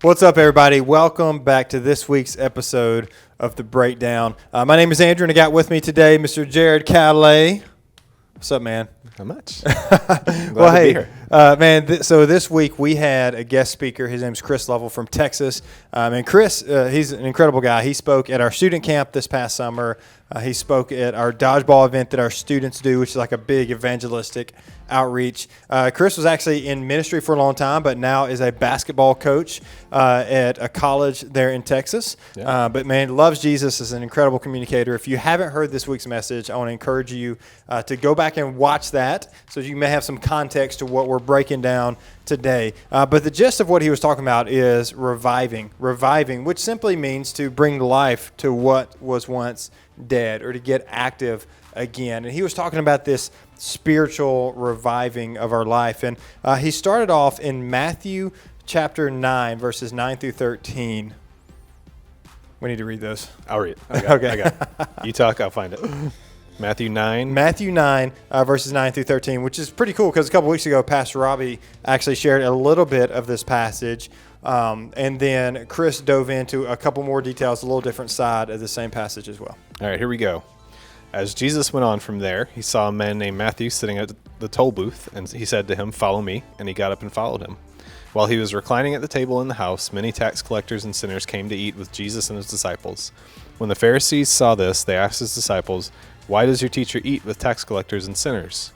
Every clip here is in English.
What's up, everybody? Welcome back to this week's episode of The Breakdown. My name is Andrew, and I got with me today Mr. Jared Calais. What's up, man? Not much. Well, hey, man, so this week we had a guest speaker. His name's Chris Lovell from Texas. And Chris, he's an incredible guy. He spoke at our student camp this past summer. He spoke at our dodgeball event that our students do, which is like a big evangelistic outreach. Chris was actually in ministry for a long time, but now is a basketball coach at a college there in Texas. Yeah. But man, loves Jesus, is an incredible communicator. If you haven't heard this week's message, I want to encourage you to go back and watch that so you may have some context to what we're breaking down today. But the gist of what he was talking about is reviving, which simply means to bring life to what was once dead or to get active again. And he was talking about this spiritual reviving of our life. And he started off in Matthew chapter 9, verses 9 through 13. We need to read those. I'll read it. I got it. You talk, I'll find it. Matthew 9, verses 9 through 13, which is pretty cool because a couple weeks ago, Pastor Robbie actually shared a little bit of this passage. And then Chris dove into a couple more details, a little different side of the same passage as well. All right, here we go. As Jesus went on from there, he saw a man named Matthew sitting at the toll booth, and he said to him, "Follow me," and he got up and followed him. While he was reclining at the table in the house, many tax collectors and sinners came to eat with Jesus and his disciples. When the Pharisees saw this, they asked his disciples, "Why does your teacher eat with tax collectors and sinners?"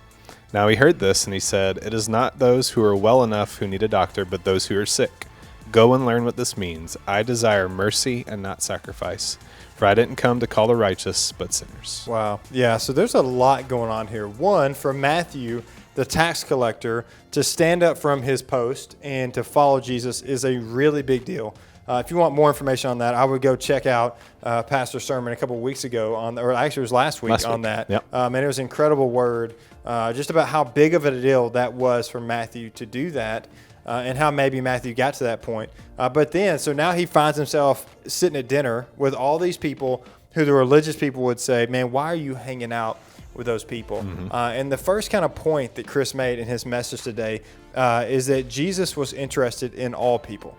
Now he heard this, and he said, "It is not those who are well enough who need a doctor, but those who are sick. Go and learn what this means. I desire mercy and not sacrifice. For I didn't come to call the righteous, but sinners." Wow. Yeah, so there's a lot going on here. One, for Matthew, the tax collector, to stand up from his post and to follow Jesus is a really big deal. If you want more information on that, I would go check out Pastor's sermon a couple of weeks ago, or actually it was last week on that. Yep. And it was an incredible word just about how big of a deal that was for Matthew to do that. And how maybe Matthew got to that point. But then, so now he finds himself sitting at dinner with all these people who the religious people would say, "Man, why are you hanging out with those people?" Mm-hmm. And the first kind of point that Chris made in his message today is that Jesus was interested in all people.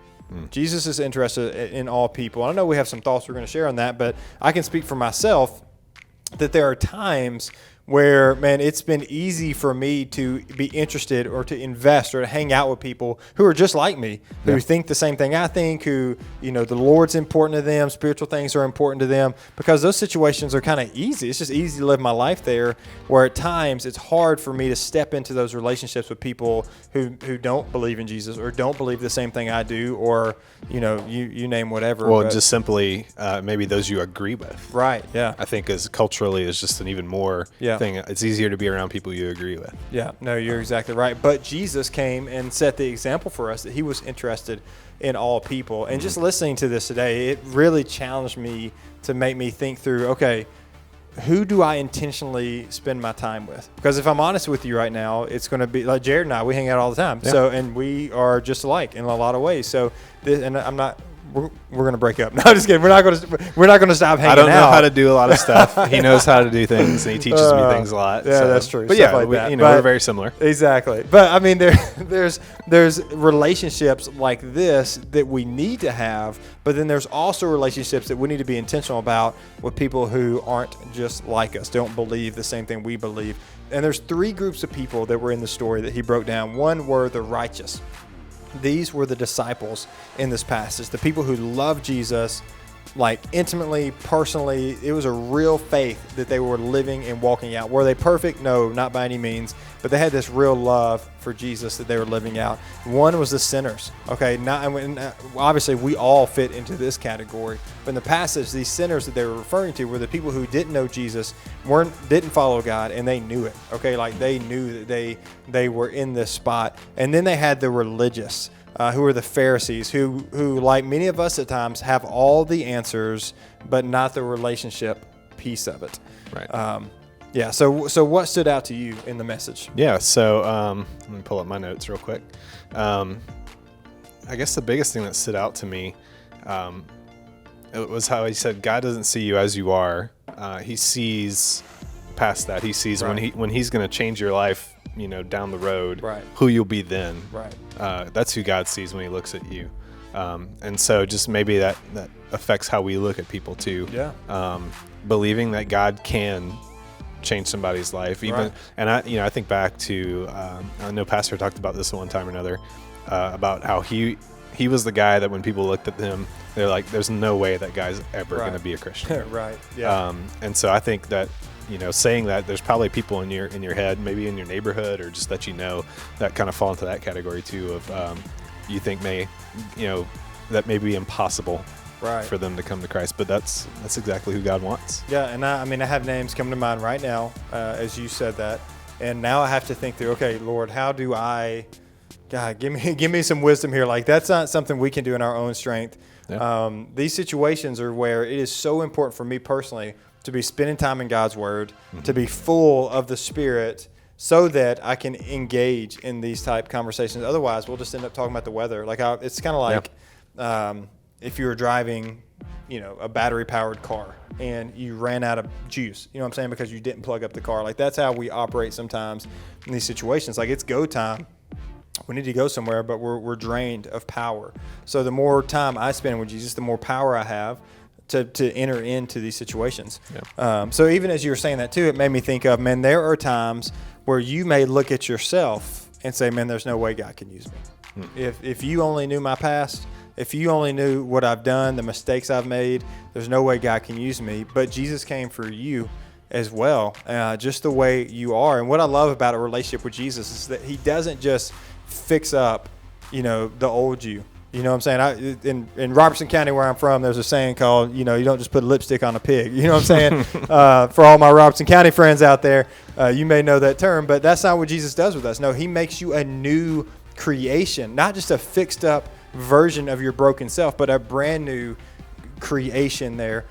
Jesus is interested in all people. I know we have some thoughts we're going to share on that, but I can speak for myself that there are times where, man, it's been easy for me to be interested or to invest or to hang out with people who are just like me, who think the same thing I think, who, the Lord's important to them, spiritual things are important to them, because those situations are kind of easy. It's just easy to live my life there, where at times it's hard for me to step into those relationships with people who don't believe in Jesus or don't believe the same thing I do, or, you name whatever. Well, just simply maybe those you agree with. Right, yeah. I think as culturally is just an even more thing. It's easier to be around people you agree with. Yeah, no, you're exactly right. But Jesus came and set the example for us that he was interested in all people. And just listening to this today, it really challenged me to make me think through, okay, who do I intentionally spend my time with? Because if I'm honest with you right now, it's going to be like Jared and I, we hang out all the time. Yeah. So, and we are just alike in a lot of ways. So, we're going to break up. No, I'm just kidding. We're not going to stop hanging out. I don't know how to do a lot of stuff. He knows how to do things, and he teaches me things a lot. Yeah, so. That's true. But stuff we're very similar. Exactly. But I mean, there's relationships like this that we need to have, but then there's also relationships that we need to be intentional about with people who aren't just like us, don't believe the same thing we believe. And there's three groups of people that were in the story that he broke down. One were the righteous. These were the disciples in this passage, the people who loved Jesus, like intimately, personally. It was a real faith that they were living and walking out. Were they perfect? No, not by any means. But they had this real love for Jesus that they were living out. One was the sinners. Okay, obviously we all fit into this category. But in the passage, these sinners that they were referring to were the people who didn't know Jesus, didn't follow God, and they knew it. Okay, like they knew that they were in this spot. And then they had the religious. Who are the Pharisees, who, like many of us at times, have all the answers, but not the relationship piece of it. Right. So what stood out to you in the message? Yeah, so let me pull up my notes real quick. I guess the biggest thing that stood out to me it was how he said, God doesn't see you as you are. He sees past that. He sees when he's going to change your life, down the road, who you'll be then. Right. That's who God sees when he looks at you. And so just maybe that affects how we look at people too. Yeah. Believing that God can change somebody's life. Even, right. And I think back to, I know Pastor talked about this one time or another, about how he was the guy that when people looked at him, they're like, there's no way that guy's ever right. going to be a Christian. right. Yeah. And so I think that, saying that, there's probably people in your head, maybe in your neighborhood, or just that that kind of fall into that category too of you think that may be impossible right. for them to come to Christ, but that's exactly who God wants. Yeah, and I have names coming to mind right now as you said that, and now I have to think through. Okay, Lord, how do I? God, give me some wisdom here. Like that's not something we can do in our own strength. Yeah. These situations are where it is so important for me personally to be spending time in God's Word, mm-hmm. to be full of the Spirit, so that I can engage in these type conversations. Otherwise, we'll just end up talking about the weather. Like it's kind of like if you were driving, a battery-powered car and you ran out of juice. You know what I'm saying? Because you didn't plug up the car. Like that's how we operate sometimes in these situations. Like it's go time. We need to go somewhere, but we're drained of power. So the more time I spend with Jesus, the more power I have to enter into these situations. Yeah. So even as you were saying that too, it made me think of, man, there are times where you may look at yourself and say, man, there's no way God can use me. If you only knew my past, if you only knew what I've done, the mistakes I've made, there's no way God can use me. But Jesus came for you as well, just the way you are. And what I love about a relationship with Jesus is that he doesn't just fix up, the old you. You know what I'm saying? In Robertson County, where I'm from, there's a saying called, you don't just put lipstick on a pig. You know what I'm saying? For all my Robertson County friends out there, you may know that term, but that's not what Jesus does with us. No, he makes you a new creation, not just a fixed up version of your broken self, but a brand new creation there.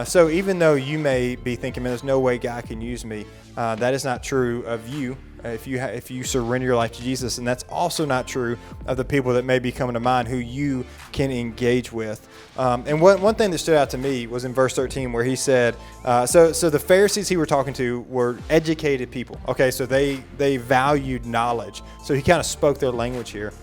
So even though you may be thinking, man, there's no way God can use me, that is not true of you. If you surrender your life to Jesus, and that's also not true of the people that may be coming to mind who you can engage with. And one thing that stood out to me was in verse 13 where he said, so the Pharisees he were talking to were educated people. Okay, so they valued knowledge. So he kind of spoke their language here.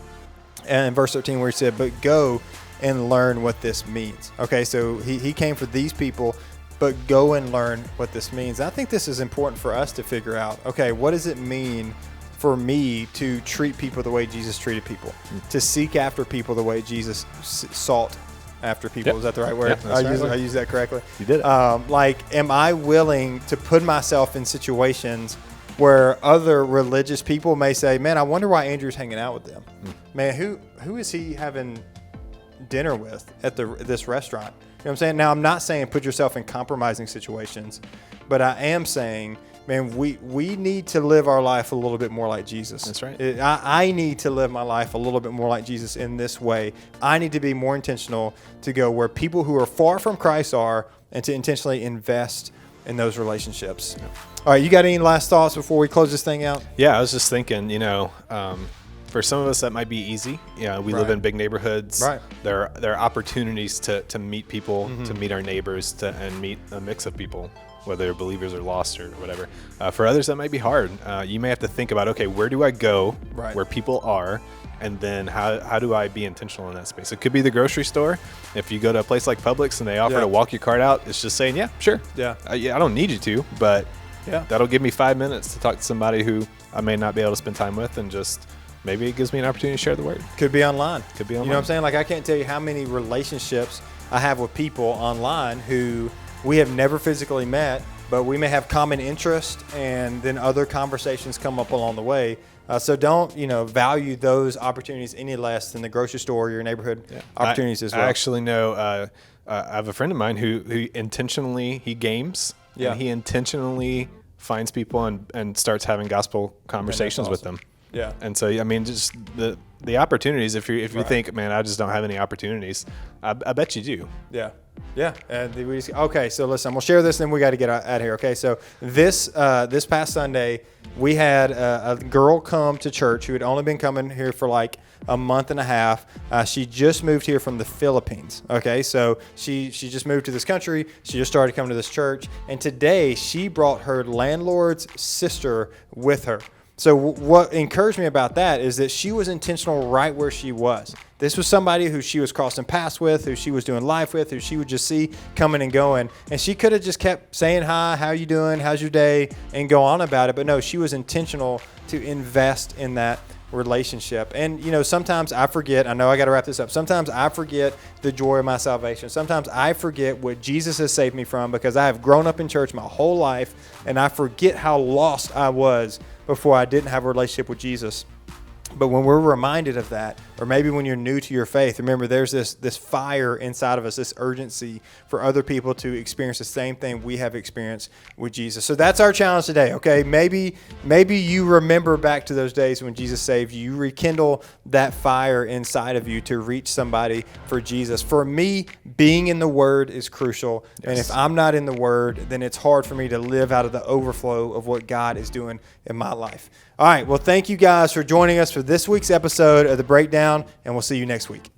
And in verse 13 where he said, but go and learn what this means. Okay, so he came for these people, but go and learn what this means. I think this is important for us to figure out, okay, what does it mean for me to treat people the way Jesus treated people, to seek after people the way Jesus sought after people? Yep. Is that the right word? I use that correctly? You did it. Am I willing to put myself in situations where other religious people may say, man, I wonder why Andrew's hanging out with them. Man, who is he having dinner with at this restaurant? You know what I'm saying? Now, I'm not saying put yourself in compromising situations, but I am saying, man, we need to live our life a little bit more like Jesus. That's right. I need to live my life a little bit more like Jesus in this way. I need to be more intentional to go where people who are far from Christ are, and to intentionally invest in those relationships. Yeah. All right, you got any last thoughts before we close this thing out? Yeah, I was just thinking, for some of us that might be easy. We live in big neighborhoods. Right. There are opportunities to meet people, to meet our neighbors, and meet a mix of people, whether they're believers or lost or whatever. For others, that might be hard. You may have to think about, okay, where do I go where people are? And then how do I be intentional in that space? It could be the grocery store. If you go to a place like Publix and they offer to walk your cart out, it's just saying, yeah, sure. Yeah. I don't need you to, but that'll give me 5 minutes to talk to somebody who I may not be able to spend time with, and just maybe it gives me an opportunity to share the word. Could be online. You know what I'm saying? Like, I can't tell you how many relationships I have with people online who we have never physically met, but we may have common interest, and then other conversations come up along the way. So don't, value those opportunities any less than the grocery store or your neighborhood opportunities as well. I actually know, I have a friend of mine who intentionally, he games, and he intentionally finds people and starts having gospel conversations with them. Yeah. And so, just the opportunities, if you think, man, I just don't have any opportunities, I bet you do. Yeah. Yeah. Okay. So listen, we'll share this, and then we got to get out of here. Okay. So this past Sunday, we had a girl come to church who had only been coming here for like a month and a half. She just moved here from the Philippines. Okay. So she just moved to this country. She just started coming to this church. And today she brought her landlord's sister with her. So what encouraged me about that is that she was intentional right where she was. This was somebody who she was crossing paths with, who she was doing life with, who she would just see coming and going. And she could have just kept saying, hi, how you doing? How's your day? And go on about it. But no, she was intentional to invest in that relationship. And, sometimes I forget, I know I got to wrap this up. Sometimes I forget the joy of my salvation. Sometimes I forget what Jesus has saved me from because I have grown up in church my whole life and I forget how lost I was before I didn't have a relationship with Jesus. But when we're reminded of that, or maybe when you're new to your faith, remember there's this fire inside of us, this urgency for other people to experience the same thing we have experienced with Jesus. So that's our challenge today, okay? Maybe you remember back to those days when Jesus saved you. You rekindle that fire inside of you to reach somebody for Jesus. For me, being in the Word is crucial. Yes. And if I'm not in the Word, then it's hard for me to live out of the overflow of what God is doing in my life. All right, well, thank you guys for joining us for this week's episode of The Breakdown, and we'll see you next week.